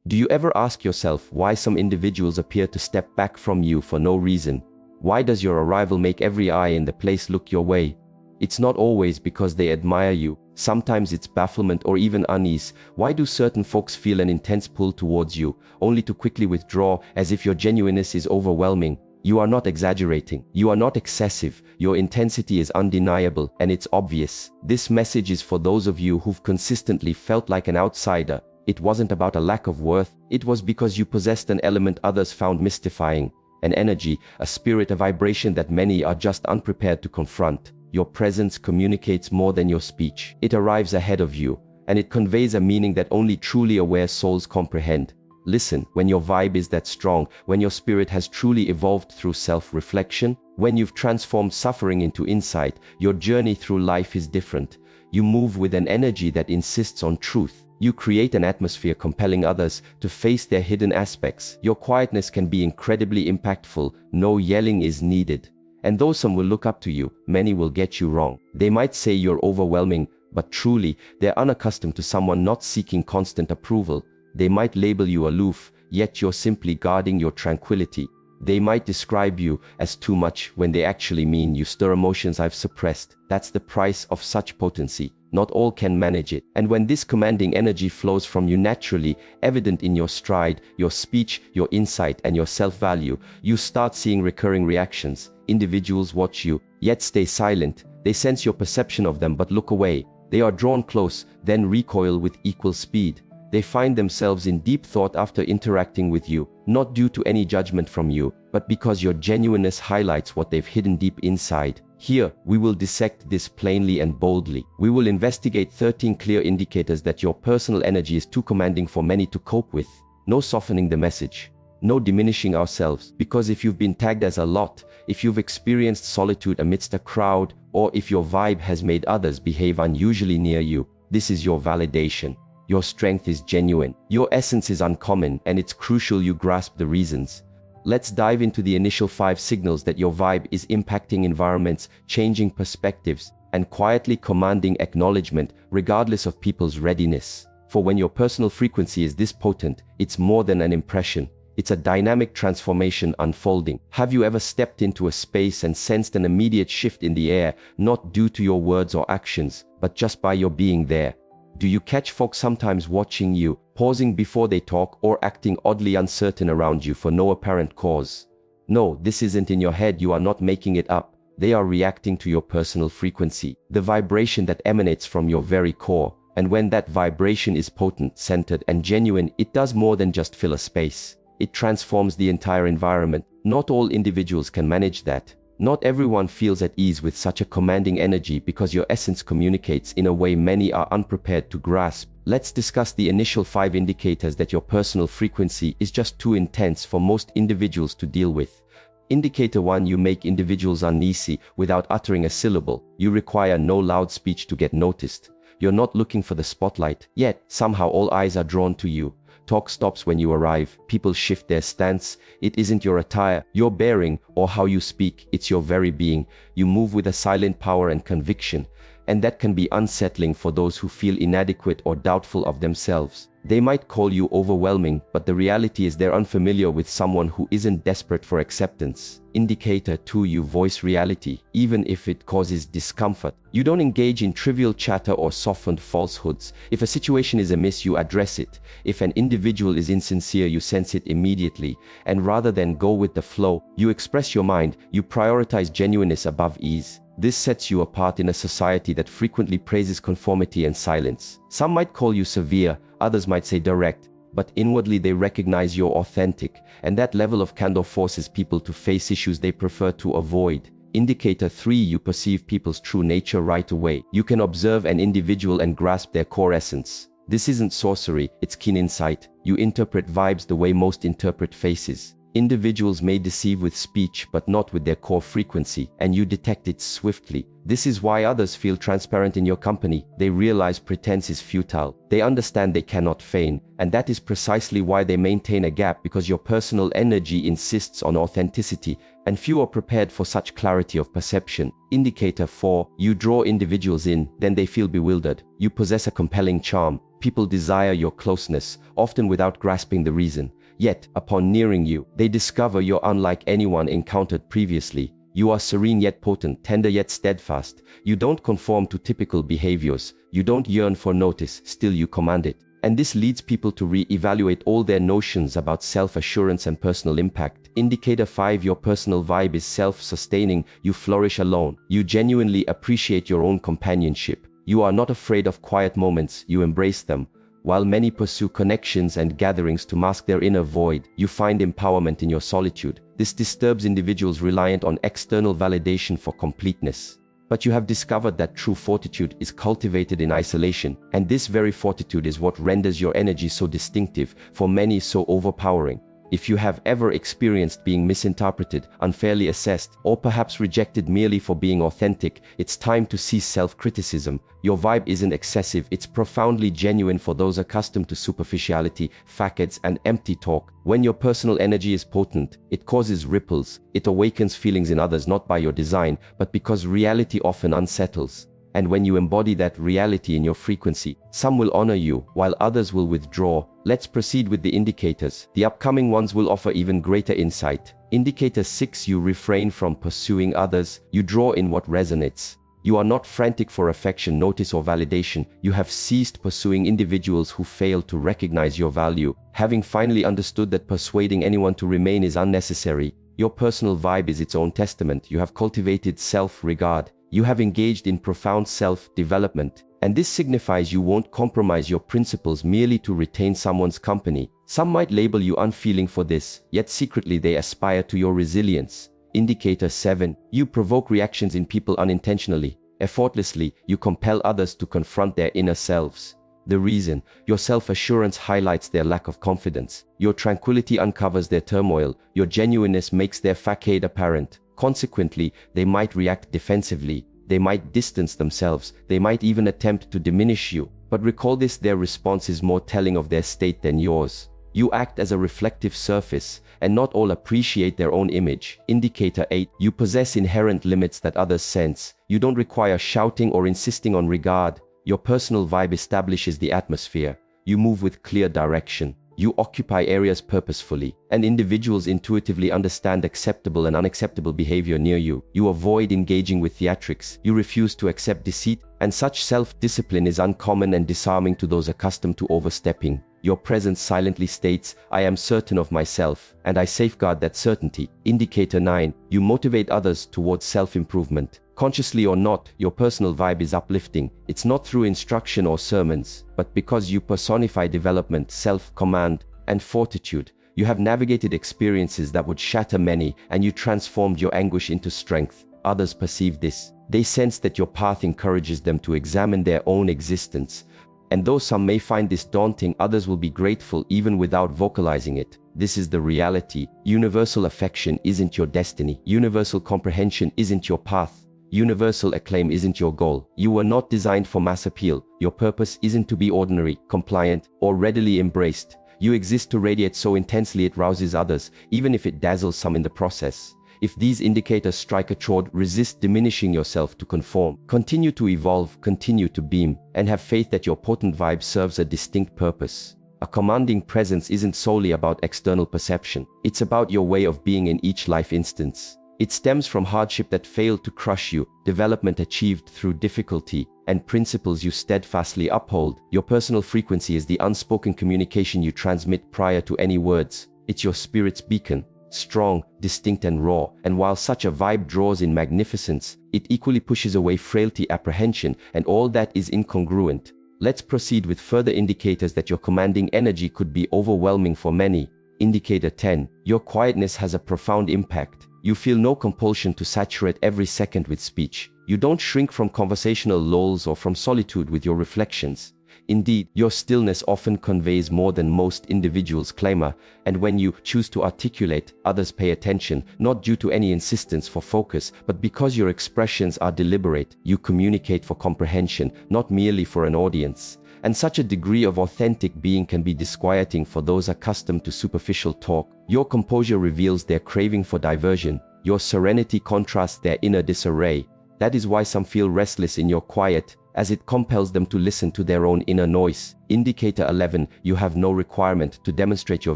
Do you ever ask yourself why some individuals appear to step back from you for no reason? Why does your arrival make every eye in the place look your way? It's not always because they admire you. Sometimes it's bafflement or even unease. Why do certain folks feel an intense pull towards you, only to quickly withdraw as if your genuineness is overwhelming? You are not exaggerating. You are not excessive. Your intensity is undeniable, and it's obvious. This message is for those of you who've consistently felt like an outsider. It wasn't about a lack of worth. It was because you possessed an element others found mystifying. An energy, a spirit, a vibration that many are just unprepared to confront. Your presence communicates more than your speech. It arrives ahead of you, and it conveys a meaning that only truly aware souls comprehend. Listen, when your vibe is that strong, when your spirit has truly evolved through self-reflection, when you've transformed suffering into insight, your journey through life is different. You move with an energy that insists on truth. You create an atmosphere compelling others to face their hidden aspects. Your quietness can be incredibly impactful. No yelling is needed. And though some will look up to you, many will get you wrong. They might say you're overwhelming, but truly, they're unaccustomed to someone not seeking constant approval. They might label you aloof, yet you're simply guarding your tranquility. They might describe you as too much when they actually mean you stir emotions I've suppressed. That's the price of such potency. Not all can manage it. And when this commanding energy flows from you naturally, evident in your stride, your speech, your insight, and your self-value, you start seeing recurring reactions. Individuals watch you, yet stay silent. They sense your perception of them but look away. They are drawn close, then recoil with equal speed. They find themselves in deep thought after interacting with you, not due to any judgment from you, but because your genuineness highlights what they've hidden deep inside. Here, we will dissect this plainly and boldly. We will investigate 13 clear indicators that your personal energy is too commanding for many to cope with. No softening the message. No diminishing ourselves, because if you've been tagged as a lot, if you've experienced solitude amidst a crowd, or if your vibe has made others behave unusually near you, this is your validation. Your strength is genuine. Your essence is uncommon, and it's crucial you grasp the reasons. Let's dive into the initial 5 signals that your vibe is impacting environments, changing perspectives, and quietly commanding acknowledgement, regardless of people's readiness. For when your personal frequency is this potent, it's more than an impression. It's a dynamic transformation unfolding. Have you ever stepped into a space and sensed an immediate shift in the air, not due to your words or actions, but just by your being there? Do you catch folks sometimes watching you, pausing before they talk, or acting oddly uncertain around you for no apparent cause? No, this isn't in your head. You are not making it up. They are reacting to your personal frequency, the vibration that emanates from your very core. And when that vibration is potent, centered, and genuine, it does more than just fill a space. It transforms the entire environment. Not all individuals can manage that. Not everyone feels at ease with such a commanding energy because your essence communicates in a way many are unprepared to grasp. Let's discuss the initial 5 indicators that your personal frequency is just too intense for most individuals to deal with. Indicator 1: you make individuals uneasy without uttering a syllable. You require no loud speech to get noticed. You're not looking for the spotlight, yet somehow all eyes are drawn to you. Talk stops when you arrive. People shift their stance. It isn't your attire, your bearing, or how you speak. It's your very being. You move with a silent power and conviction, and that can be unsettling for those who feel inadequate or doubtful of themselves. They might call you overwhelming, but the reality is they're unfamiliar with someone who isn't desperate for acceptance. Indicator 2: you voice reality, even if it causes discomfort. You don't engage in trivial chatter or softened falsehoods. If a situation is amiss, you address it. If an individual is insincere, you sense it immediately. And rather than go with the flow, you express your mind. You prioritize genuineness above ease. This sets you apart in a society that frequently praises conformity and silence. Some might call you severe, others might say direct, but inwardly they recognize you're authentic, and that level of candor forces people to face issues they prefer to avoid. Indicator 3: you perceive people's true nature right away. You can observe an individual and grasp their core essence. This isn't sorcery, it's keen insight. You interpret vibes the way most interpret faces. Individuals may deceive with speech but not with their core frequency, and you detect it swiftly. This is why others feel transparent in your company. They realize pretense is futile. They understand they cannot feign, and that is precisely why they maintain a gap, because your personal energy insists on authenticity, and few are prepared for such clarity of perception. Indicator 4: you draw individuals in, then they feel bewildered. You possess a compelling charm. People desire your closeness, often without grasping the reason. Yet, upon nearing you, they discover you're unlike anyone encountered previously. You are serene yet potent, tender yet steadfast. You don't conform to typical behaviors. You don't yearn for notice, still you command it. And this leads people to re-evaluate all their notions about self-assurance and personal impact. Indicator 5. Your personal vibe is self-sustaining. You flourish alone. You genuinely appreciate your own companionship. You are not afraid of quiet moments. You embrace them. While many pursue connections and gatherings to mask their inner void, you find empowerment in your solitude. This disturbs individuals reliant on external validation for completeness. But you have discovered that true fortitude is cultivated in isolation, and this very fortitude is what renders your energy so distinctive, for many so overpowering. If you have ever experienced being misinterpreted, unfairly assessed, or perhaps rejected merely for being authentic, it's time to cease self-criticism. Your vibe isn't excessive, it's profoundly genuine for those accustomed to superficiality, facades, and empty talk. When your personal energy is potent, it causes ripples. It awakens feelings in others not by your design, but because reality often unsettles. And when you embody that reality in your frequency, some will honor you, while others will withdraw. Let's proceed with the indicators. The upcoming ones will offer even greater insight. Indicator 6. You refrain from pursuing others. You draw in what resonates. You are not frantic for affection, notice, or validation. You have ceased pursuing individuals who fail to recognize your value. Having finally understood that persuading anyone to remain is unnecessary, your personal vibe is its own testament. You have cultivated self-regard. You have engaged in profound self-development, and this signifies you won't compromise your principles merely to retain someone's company. Some might label you unfeeling for this, yet secretly they aspire to your resilience. Indicator 7. You provoke reactions in people unintentionally. Effortlessly, you compel others to confront their inner selves. The reason: your self-assurance highlights their lack of confidence. Your tranquility uncovers their turmoil. Your genuineness makes their facade apparent. Consequently, they might react defensively, they might distance themselves, they might even attempt to diminish you. But recall this: their response is more telling of their state than yours. You act as a reflective surface, and not all appreciate their own image. Indicator 8. You possess inherent limits that others sense. You don't require shouting or insisting on regard. Your personal vibe establishes the atmosphere. You move with clear direction. You occupy areas purposefully, and individuals intuitively understand acceptable and unacceptable behavior near you. You avoid engaging with theatrics. You refuse to accept deceit, and such self-discipline is uncommon and disarming to those accustomed to overstepping. Your presence silently states, "I am certain of myself, and I safeguard that certainty." Indicator 9. You motivate others towards self-improvement. Consciously or not, your personal vibe is uplifting. It's not through instruction or sermons, but because you personify development, self-command, and fortitude. You have navigated experiences that would shatter many, and you transformed your anguish into strength. Others perceive this. They sense that your path encourages them to examine their own existence. And though some may find this daunting, others will be grateful even without vocalizing it. This is the reality. Universal affection isn't your destiny. Universal comprehension isn't your path. Universal acclaim isn't your goal. You were not designed for mass appeal. Your purpose isn't to be ordinary, compliant, or readily embraced. You exist to radiate so intensely it rouses others, even if it dazzles some in the process. If these indicators strike a chord, resist diminishing yourself to conform. Continue to evolve, continue to beam, and have faith that your potent vibe serves a distinct purpose. A commanding presence isn't solely about external perception. It's about your way of being in each life instance. It stems from hardship that failed to crush you, development achieved through difficulty, and principles you steadfastly uphold. Your personal frequency is the unspoken communication you transmit prior to any words. It's your spirit's beacon, strong, distinct, and raw. And while such a vibe draws in magnificence, it equally pushes away frailty, apprehension, and all that is incongruent. Let's proceed with further indicators that your commanding energy could be overwhelming for many. Indicator 10. Your quietness has a profound impact. You feel no compulsion to saturate every second with speech. You don't shrink from conversational lulls or from solitude with your reflections. Indeed, your stillness often conveys more than most individuals clamor, and when you choose to articulate, others pay attention, not due to any insistence for focus, but because your expressions are deliberate. You communicate for comprehension, not merely for an audience. And such a degree of authentic being can be disquieting for those accustomed to superficial talk. Your composure reveals their craving for diversion. Your serenity contrasts their inner disarray. That is why some feel restless in your quiet, as it compels them to listen to their own inner noise. Indicator 11. You have no requirement to demonstrate your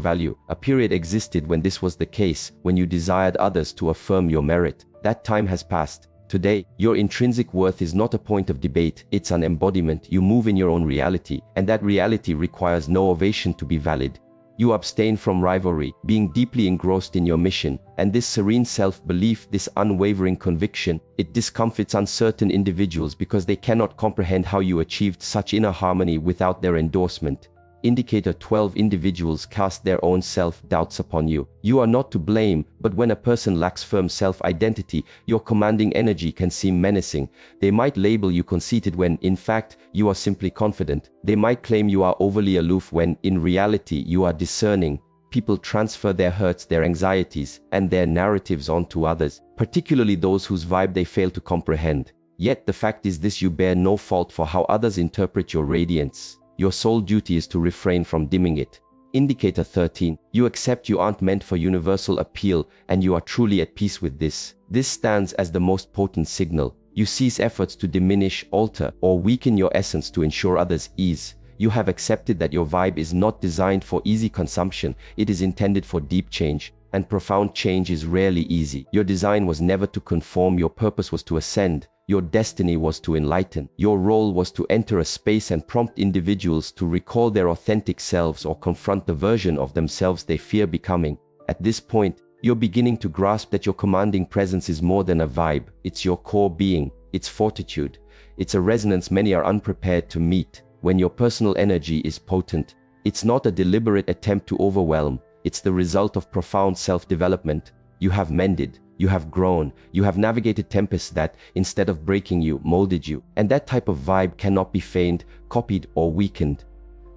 value. A period existed when this was the case, when you desired others to affirm your merit. That time has passed. Today, your intrinsic worth is not a point of debate, it's an embodiment. You move in your own reality, and that reality requires no ovation to be valid. You abstain from rivalry, being deeply engrossed in your mission, and this serene self-belief, this unwavering conviction, it discomfits uncertain individuals because they cannot comprehend how you achieved such inner harmony without their endorsement. Indicator 12. Individuals cast their own self-doubts upon you. You are not to blame, but when a person lacks firm self-identity, your commanding energy can seem menacing. They might label you conceited when, in fact, you are simply confident. They might claim you are overly aloof when, in reality, you are discerning. People transfer their hurts, their anxieties, and their narratives onto others, particularly those whose vibe they fail to comprehend. Yet the fact is this: you bear no fault for how others interpret your radiance. Your sole duty is to refrain from dimming it. Indicator 13. You accept you aren't meant for universal appeal, and you are truly at peace with this. This stands as the most potent signal. You cease efforts to diminish, alter, or weaken your essence to ensure others' ease. You have accepted that your vibe is not designed for easy consumption, it is intended for deep change. And profound change is rarely easy. Your design was never to conform, your purpose was to ascend. Your destiny was to enlighten. Your role was to enter a space and prompt individuals to recall their authentic selves or confront the version of themselves they fear becoming. At this point, you're beginning to grasp that your commanding presence is more than a vibe. It's your core being, it's fortitude. It's a resonance many are unprepared to meet. When your personal energy is potent, it's not a deliberate attempt to overwhelm. It's the result of profound self-development. You have mended. You have grown, you have navigated tempests that, instead of breaking you, molded you. And that type of vibe cannot be feigned, copied, or weakened.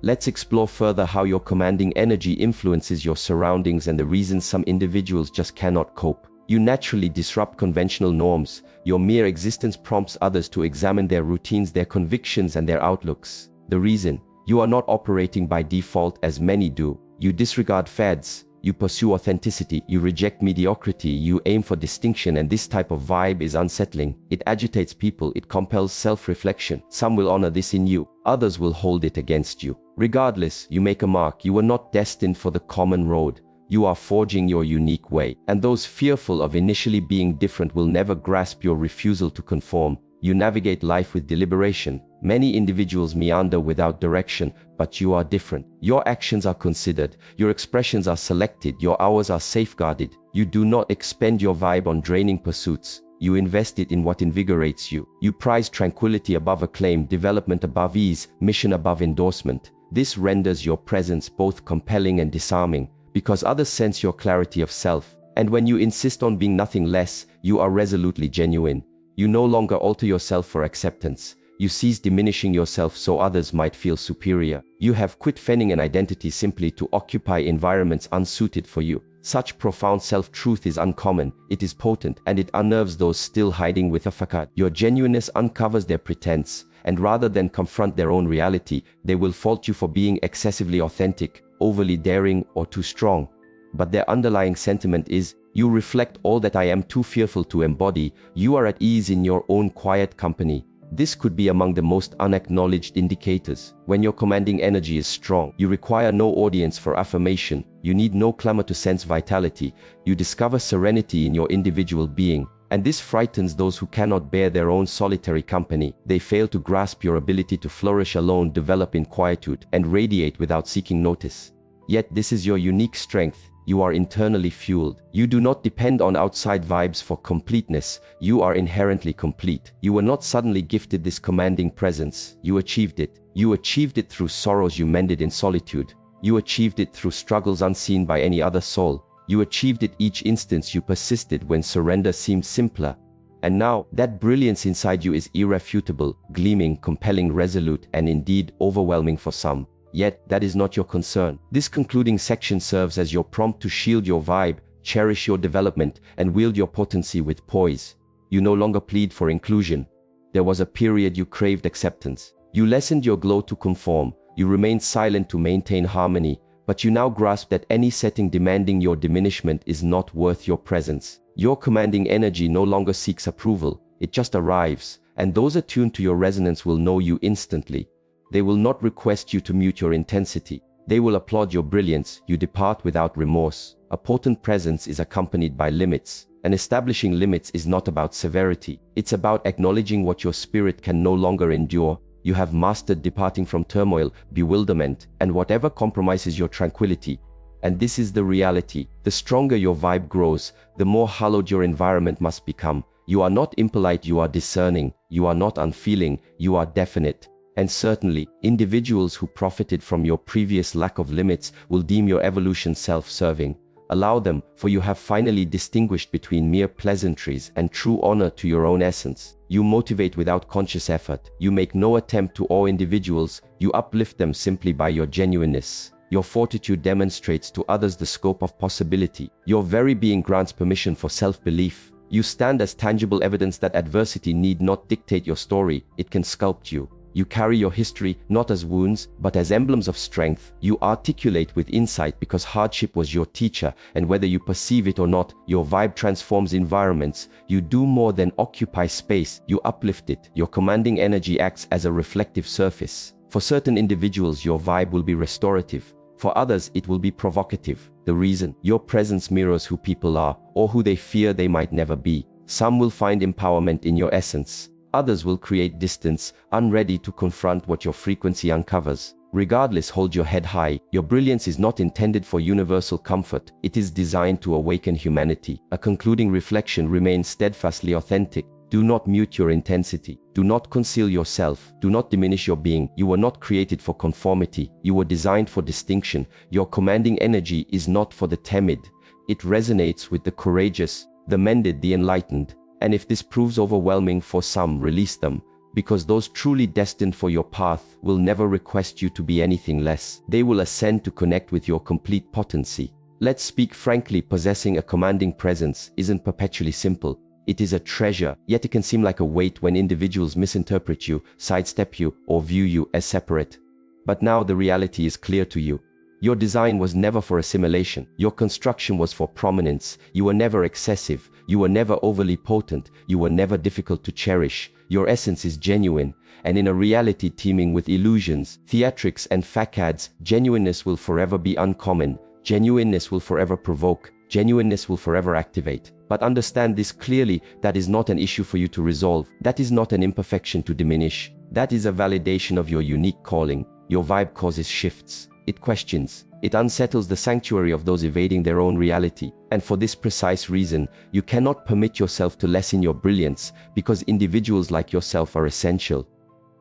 Let's explore further how your commanding energy influences your surroundings and the reasons some individuals just cannot cope. You naturally disrupt conventional norms. Your mere existence prompts others to examine their routines, their convictions, and their outlooks. The reason: you are not operating by default as many do. You disregard fads. You pursue authenticity, you reject mediocrity, you aim for distinction, and this type of vibe is unsettling. It agitates people, it compels self-reflection. Some will honor this in you, others will hold it against you. Regardless, you make a mark. You were not destined for the common road. You are forging your unique way, and those fearful of initially being different will never grasp your refusal to conform. You navigate life with deliberation. Many individuals meander without direction, but you are different. Your actions are considered, your expressions are selected, your hours are safeguarded. You do not expend your vibe on draining pursuits. You invest it in what invigorates you. You prize tranquility above acclaim, development above ease, mission above endorsement. This renders your presence both compelling and disarming, because others sense your clarity of self. And when you insist on being nothing less, you are resolutely genuine. You no longer alter yourself for acceptance. You cease diminishing yourself so others might feel superior. You have quit feigning an identity simply to occupy environments unsuited for you. Such profound self-truth is uncommon, it is potent, and it unnerves those still hiding with a facade. Your genuineness uncovers their pretense, and rather than confront their own reality, they will fault you for being excessively authentic, overly daring, or too strong. But their underlying sentiment is, you reflect all that I am too fearful to embody. You are at ease in your own quiet company. This could be among the most unacknowledged indicators. When your commanding energy is strong, you require no audience for affirmation. You need no clamor to sense vitality. You discover serenity in your individual being. And this frightens those who cannot bear their own solitary company. They fail to grasp your ability to flourish alone, develop in quietude, and radiate without seeking notice. Yet this is your unique strength. You are internally fueled. You do not depend on outside vibes for completeness. You are inherently complete. You were not suddenly gifted this commanding presence. You achieved it. You achieved it through sorrows you mended in solitude. You achieved it through struggles unseen by any other soul. You achieved it each instance you persisted when surrender seemed simpler. And now, that brilliance inside you is irrefutable, gleaming, compelling, resolute, and indeed overwhelming for some. Yet, that is not your concern. This concluding section serves as your prompt to shield your vibe, cherish your development, and wield your potency with poise. You no longer plead for inclusion. There was a period you craved acceptance. You lessened your glow to conform. You remained silent to maintain harmony. But you now grasp that any setting demanding your diminishment is not worth your presence. Your commanding energy no longer seeks approval. It just arrives, and those attuned to your resonance will know you instantly. They will not request you to mute your intensity. They will applaud your brilliance. You depart without remorse. A potent presence is accompanied by limits, and establishing limits is not about severity. It's about acknowledging what your spirit can no longer endure. You have mastered departing from turmoil, bewilderment, and whatever compromises your tranquility. And this is the reality. The stronger your vibe grows, the more hallowed your environment must become. You are not impolite, you are discerning. You are not unfeeling, you are definite. And certainly, individuals who profited from your previous lack of limits will deem your evolution self-serving. Allow them, for you have finally distinguished between mere pleasantries and true honor to your own essence. You motivate without conscious effort. You make no attempt to awe individuals. You uplift them simply by your genuineness. Your fortitude demonstrates to others the scope of possibility. Your very being grants permission for self-belief. You stand as tangible evidence that adversity need not dictate your story. It can sculpt you. You carry your history not as wounds, but as emblems of strength. You articulate with insight because hardship was your teacher, and whether you perceive it or not, your vibe transforms environments. You do more than occupy space, you uplift it. Your commanding energy acts as a reflective surface. For certain individuals, your vibe will be restorative. For others, it will be provocative. The reason? Your presence mirrors who people are, or who they fear they might never be. Some will find empowerment in your essence. Others will create distance, unready to confront what your frequency uncovers. Regardless, hold your head high. Your brilliance is not intended for universal comfort. It is designed to awaken humanity. A concluding reflection: remain steadfastly authentic. Do not mute your intensity. Do not conceal yourself. Do not diminish your being. You were not created for conformity. You were designed for distinction. Your commanding energy is not for the timid. It resonates with the courageous, the mended, the enlightened. And if this proves overwhelming for some, release them, because those truly destined for your path will never request you to be anything less. They will ascend to connect with your complete potency. Let's speak frankly, possessing a commanding presence isn't perpetually simple. It is a treasure, yet it can seem like a weight when individuals misinterpret you, sidestep you, or view you as separate. But now the reality is clear to you. Your design was never for assimilation. Your construction was for prominence. You were never excessive. You were never overly potent. You were never difficult to cherish. Your essence is genuine. And in a reality teeming with illusions, theatrics, and facades, genuineness will forever be uncommon. Genuineness will forever provoke. Genuineness will forever activate. But understand this clearly: that is not an issue for you to resolve. That is not an imperfection to diminish. That is a validation of your unique calling. Your vibe causes shifts. It questions. It unsettles the sanctuary of those evading their own reality. And for this precise reason, you cannot permit yourself to lessen your brilliance, because individuals like yourself are essential.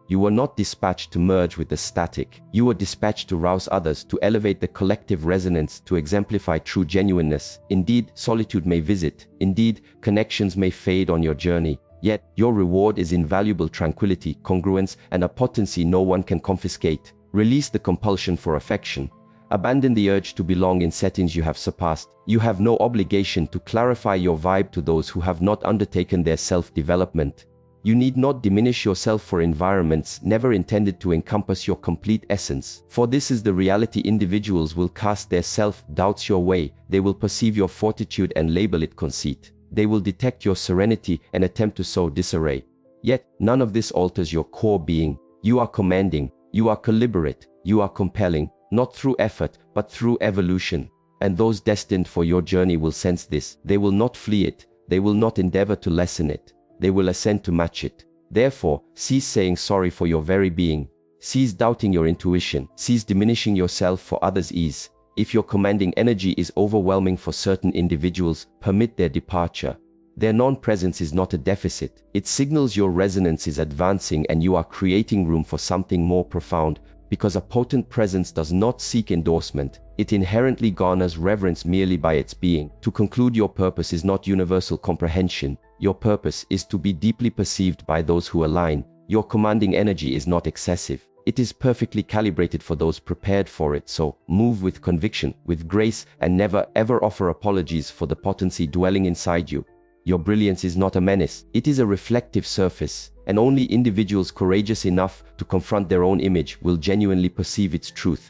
You were not dispatched to merge with the static. You were dispatched to rouse others, to elevate the collective resonance, to exemplify true genuineness. Indeed, solitude may visit. Indeed, connections may fade on your journey. Yet, your reward is invaluable tranquility, congruence, and a potency no one can confiscate. Release the compulsion for affection. Abandon the urge to belong in settings you have surpassed. You have no obligation to clarify your vibe to those who have not undertaken their self-development. You need not diminish yourself for environments never intended to encompass your complete essence. For this is the reality: individuals will cast their self-doubts your way. They will perceive your fortitude and label it conceit. They will detect your serenity and attempt to sow disarray. Yet, none of this alters your core being. You are commanding. You are calibrate. You are compelling, not through effort, but through evolution. And those destined for your journey will sense this. They will not flee it. They will not endeavor to lessen it. They will ascend to match it. Therefore, cease saying sorry for your very being. Cease doubting your intuition. Cease diminishing yourself for others' ease. If your commanding energy is overwhelming for certain individuals, permit their departure. Their non-presence is not a deficit. It signals your resonance is advancing and you are creating room for something more profound, because a potent presence does not seek endorsement. It inherently garners reverence merely by its being. To conclude, your purpose is not universal comprehension. Your purpose is to be deeply perceived by those who align. Your commanding energy is not excessive. It is perfectly calibrated for those prepared for it. So, move with conviction, with grace, and never ever offer apologies for the potency dwelling inside you. Your brilliance is not a menace. It is a reflective surface, and only individuals courageous enough to confront their own image will genuinely perceive its truth.